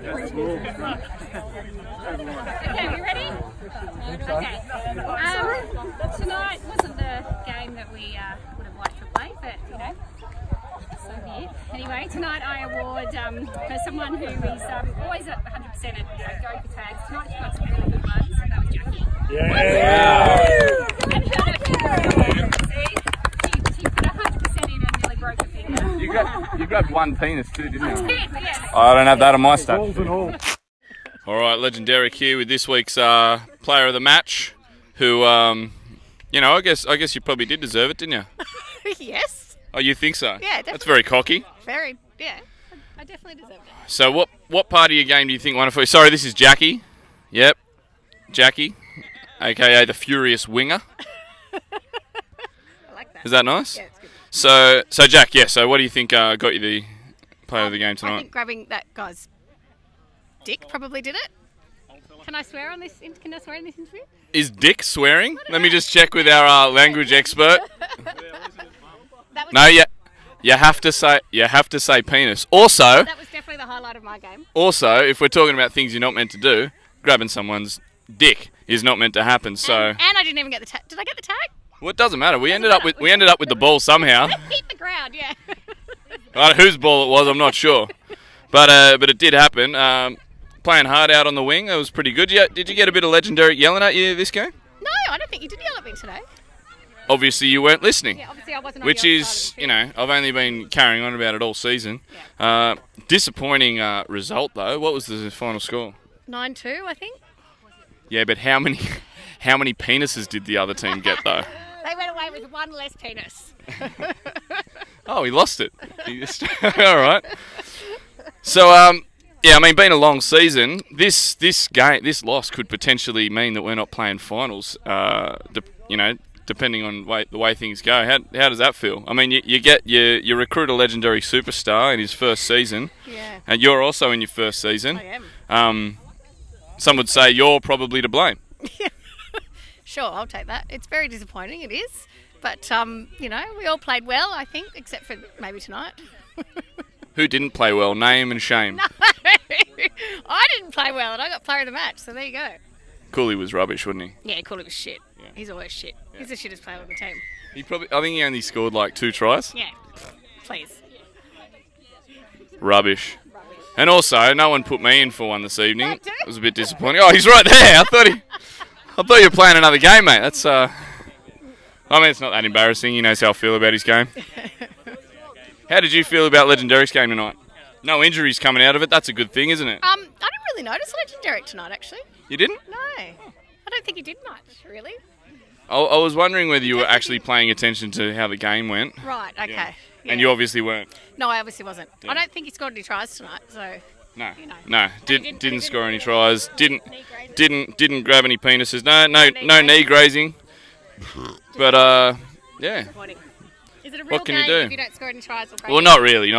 Okay, we ready? Okay. Tonight wasn't the game that we would have liked to play, but you know, so be it. Anyway, tonight I award for someone who is always at 100% at going for tags. Tonight she got some really good ones, and that was Jackie. Yeah! And she put 100% in and nearly broke her finger. You grabbed one penis too, didn't you? Yes. I don't have that on my stack. All right, Legendaric here with this week's player of the match, who, you know, I guess you probably did deserve it, didn't you? Yes. Oh, you think so? Yeah, definitely. That's very cocky. Very, yeah. I definitely deserved it. So what part of your game do you think won it for you? Sorry, this is Jackie. Yep, Jackie, aka the Furious Winger. I like that. Is that nice? Yeah, it's good. So Jack, yeah, so what do you think got you the player of the game I tonight? think grabbing that guy's dick probably did it. Can I swear on this? Can I swear in this interview? Is dick swearing? Let me just check with our language expert. That was No, you have to say penis. Also, That was definitely the highlight of my game. if we're talking about things you're not meant to do, grabbing someone's dick is not meant to happen. So, And I didn't even get the tag. Did I get the tag? well, it doesn't matter. We ended up with the ball somehow. Hit the ground, yeah. Whose ball it was, I'm not sure, but it did happen. Playing hard out on the wing, that was pretty good. Did you get a bit of Legendary yelling at you this game? No, I don't think you did yell at me today. Obviously, you weren't listening. Yeah, obviously I wasn't on Which your is, side of the you field. know, I've only been carrying on about it all season. Yeah. Disappointing result though. What was the final score? 9-2, I think. Yeah, but how many penises did the other team get though? They went away with one less penis. Oh, he lost it. All right. So, yeah, I mean, being a long season, this loss could potentially mean that we're not playing finals. You know, depending on the way things go. How does that feel? I mean, you recruit a legendary superstar in his first season, Yeah. and you're also in your first season. I am. Some would say you're probably to blame. Sure, I'll take that. It's very disappointing, it is. But, you know, we all played well, I think, except for maybe tonight. Who didn't play well? Name and shame. I didn't play well and I got player of the match, so there you go. Cooley was rubbish, wasn't he? Yeah, Cooley was shit. Yeah. He's always shit. He's the shittest player on the team. I think he only scored like 2 tries. Yeah, please. Rubbish. And also, no one put me in for one this evening. No, dude. It was a bit disappointing. Oh, he's right there. I thought you were playing another game, mate. That's I mean, it's not that embarrassing. He knows how I feel about his game. How did you feel about Legendary's game tonight? No injuries coming out of it. That's a good thing, isn't it? I didn't really notice Legendary tonight, actually. You didn't? No. I don't think he did much, really. I was wondering whether you were actually paying attention to how the game went. Right, okay. Yeah. Yeah. And you obviously weren't. No, I obviously wasn't. Yeah. I don't think he scored any tries tonight, so... No, You know. no, didn't score any tries. Didn't Knee didn't grab any penises. No knee knee grazing. But yeah. Disappointing. Is it a real What can you game do? if you don't score any tries or Well, not really.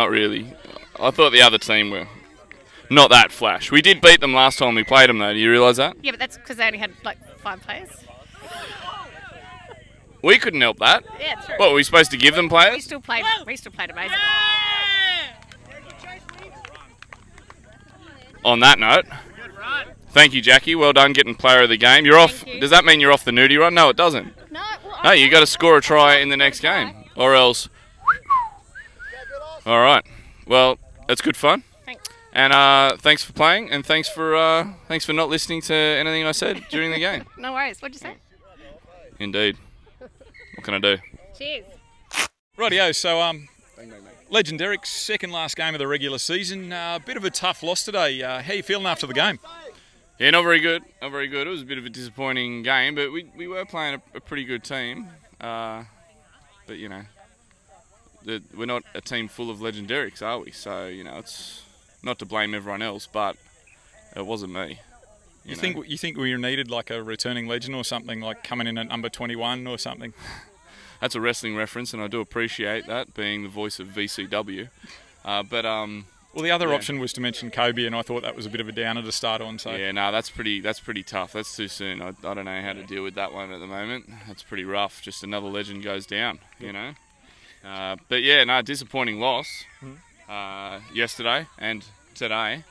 I thought the other team were not that flash. We did beat them last time we played them, though. Do you realise that? Yeah, but that's because they only had, like, 5 players. We couldn't help that. Yeah, true. What, were we supposed to give them We players? still played amazing. On that note, thank you, Jackie. Well done getting player of the game. You're off. you. Does that mean you're off the nudie run? No, it doesn't. No, well, No, you got to score a try in the next game, or else. All right. Well, that's good fun. Thanks. And thanks for playing, and thanks for not listening to anything I said during the game. No worries. What'd you say? Indeed. What can I do? Cheers. Rightio, so Legendaric's second last game of the regular season. Bit of a tough loss today. How you feeling after the game? Yeah, not very good. Not very good. It was a bit of a disappointing game, but we were playing a pretty good team. But you know, we're not a team full of Legendarics, are we? So you know, it's not to blame everyone else, but it wasn't me. You think we needed like a returning legend or something, like coming in at number 21 or something? That's a wrestling reference, and I do appreciate that, being the voice of VCW. Well, the other option was to mention Kobe, and I thought that was a bit of a downer to start on. So yeah, no, that's pretty tough. That's too soon. I don't know how to deal with that one at the moment. That's pretty rough. Just another legend goes down, you know. But yeah, no, disappointing loss yesterday and today.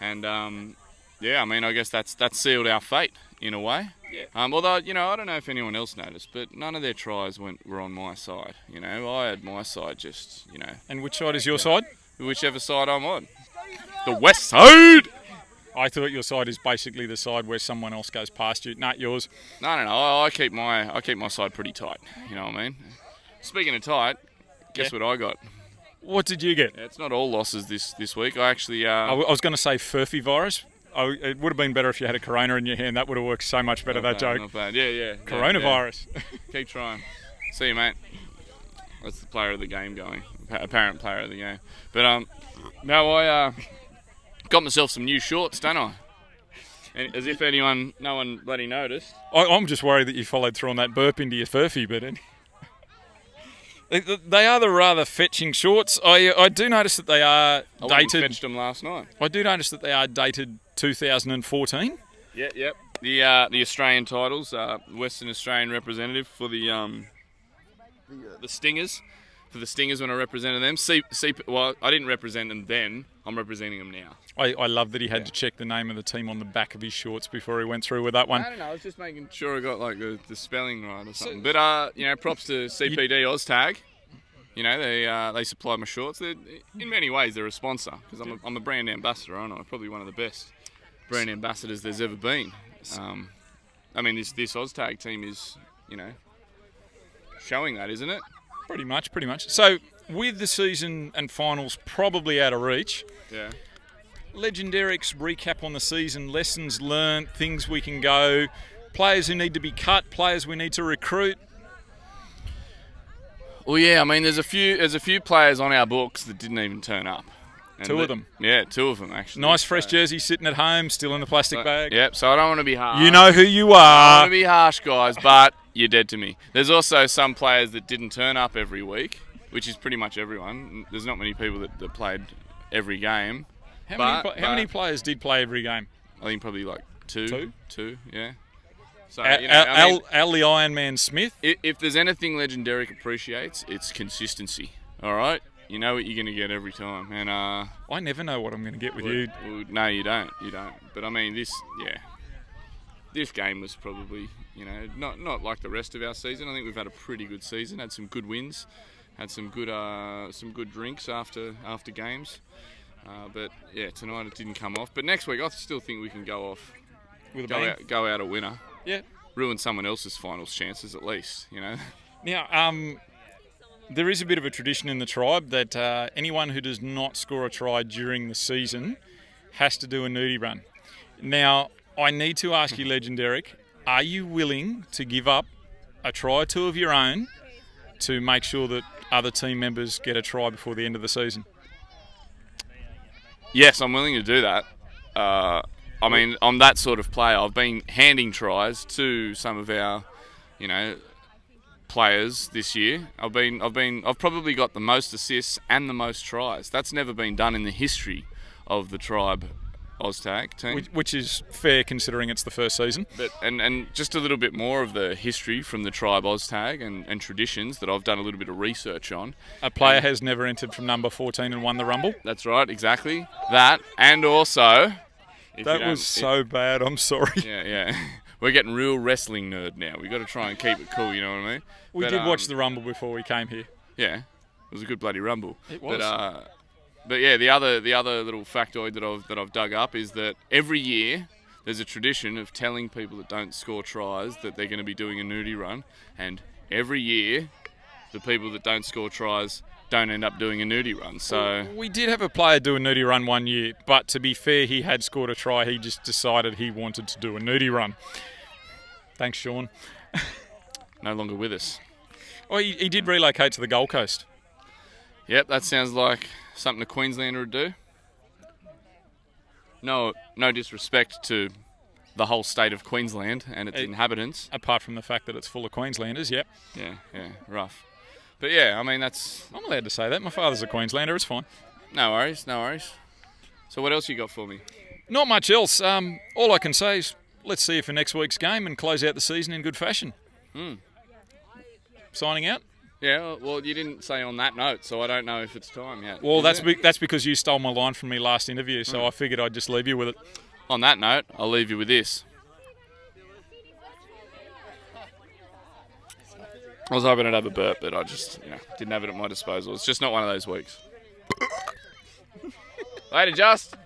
And yeah, I mean, I guess that's sealed our fate in a way. Yeah. Although, you know, I don't know if anyone else noticed, but none of their tries were on my side. You know, I had my side just, you know. And which side is your side? Whichever side I'm on. The west side! I thought your side is basically the side where someone else goes past you. Not yours. No. I keep my side pretty tight. You know what I mean? Speaking of tight, guess what I got? What did you get? Yeah, it's not all losses this week. I actually... I was going to say furphy virus. It would have been better if you had a corona in your hand. That would have worked so much better, that joke. Not bad. Yeah. Coronavirus. Yeah. Keep trying. See you, mate. That's the player of the game going. Apparent player of the game. But no, I got myself some new shorts, don't I? And as if no one bloody noticed. I'm just worried that you followed through on that burp into your furphy, but they are the rather fetching shorts. I do notice that they are dated. I fetched them last night. I do notice that they are dated 2014. Yep. The Australian titles, Western Australian representative for the Stingers. For the Stingers when I represented them. Well, I didn't represent them then. I'm representing them now. I love that he had to check the name of the team on the back of his shorts before he went through with that one. I don't know. I was just making sure I got like the spelling right or something. But you know, props to CPD OZTAG. You know, they supply my shorts. In many ways, they're a sponsor because I'm a brand ambassador, aren't I? Probably one of the best brand ambassadors there's ever been. I mean, this OZTAG team is, you know, showing that, isn't it? Pretty much. So, with the season and finals probably out of reach, yeah. Legendaric's recap on the season, lessons learned, things we can go, players who need to be cut, players we need to recruit. Well, yeah, I mean, there's a few players on our books that didn't even turn up. And two of them. Yeah, two of them actually. Nice fresh jersey sitting at home, still in the plastic bag. Yep, so I don't want to be harsh. You know who you I are. don't want to be harsh, guys, but you're dead to me. There's also some players that didn't turn up every week, which is pretty much everyone. There's not many people that played every game. How many players did play every game? I think probably like two, yeah. So, Al the Iron Man Smith? If there's anything Legendaric appreciates, it's consistency, all right? You know what you're going to get every time. And I never know what I'm going to get with you. Well, no, you don't. But I mean, this game was probably, you know, not like the rest of our season. I think we've had a pretty good season. Had some good wins, had some good drinks after games. But yeah, tonight it didn't come off. But next week, I still think we can go off with a bang. Go out a winner. Yeah. Ruin someone else's finals chances at least. You know. Now, there is a bit of a tradition in the tribe that anyone who does not score a try during the season has to do a nudie run. Now, I need to ask you, Legendaric, are you willing to give up a try or two of your own to make sure that other team members get a try before the end of the season? Yes, I'm willing to do that. I mean, I'm that sort of player. I've been handing tries to some of our, you know, players this year. I've probably got the most assists and the most tries. That's never been done in the history of the tribe OZTAG team. Which is fair considering it's the first season. But and just a little bit more of the history from the tribe OZTAG and traditions that I've done a little bit of research on. A player has never entered from number 14 and won the Rumble. That's right, exactly. That, and also... That was so bad, I'm sorry. Yeah. We're getting real wrestling nerd now. We've got to try and keep it cool, you know what I mean? We did watch the Rumble before we came here. Yeah, it was a good bloody Rumble. It was. But yeah, the other little factoid that I've dug up is that every year there's a tradition of telling people that don't score tries that they're going to be doing a nudie run, and every year the people that don't score tries don't end up doing a nudie run. So we did have a player do a nudie run one year, but to be fair, he had scored a try. He just decided he wanted to do a nudie run. Thanks, Sean. No longer with us. Oh, he did relocate to the Gold Coast. Yep, that sounds like something a Queenslander would do. No disrespect to the whole state of Queensland and its inhabitants. Apart from the fact that it's full of Queenslanders, yep. Yeah, rough. But yeah, I mean, that's... I'm allowed to say that. My father's a Queenslander, it's fine. No worries. So what else you got for me? Not much else. All I can say is let's see you for next week's game and close out the season in good fashion. Signing out. Yeah, well, you didn't say on that note, so I don't know if it's time yet. Well, Is it? that's because you stole my line from me last interview, so I figured I'd just leave you with it. On that note, I'll leave you with this. I was hoping I'd have a burp, but I just, didn't have it at my disposal. It's just not one of those weeks. Later, Just.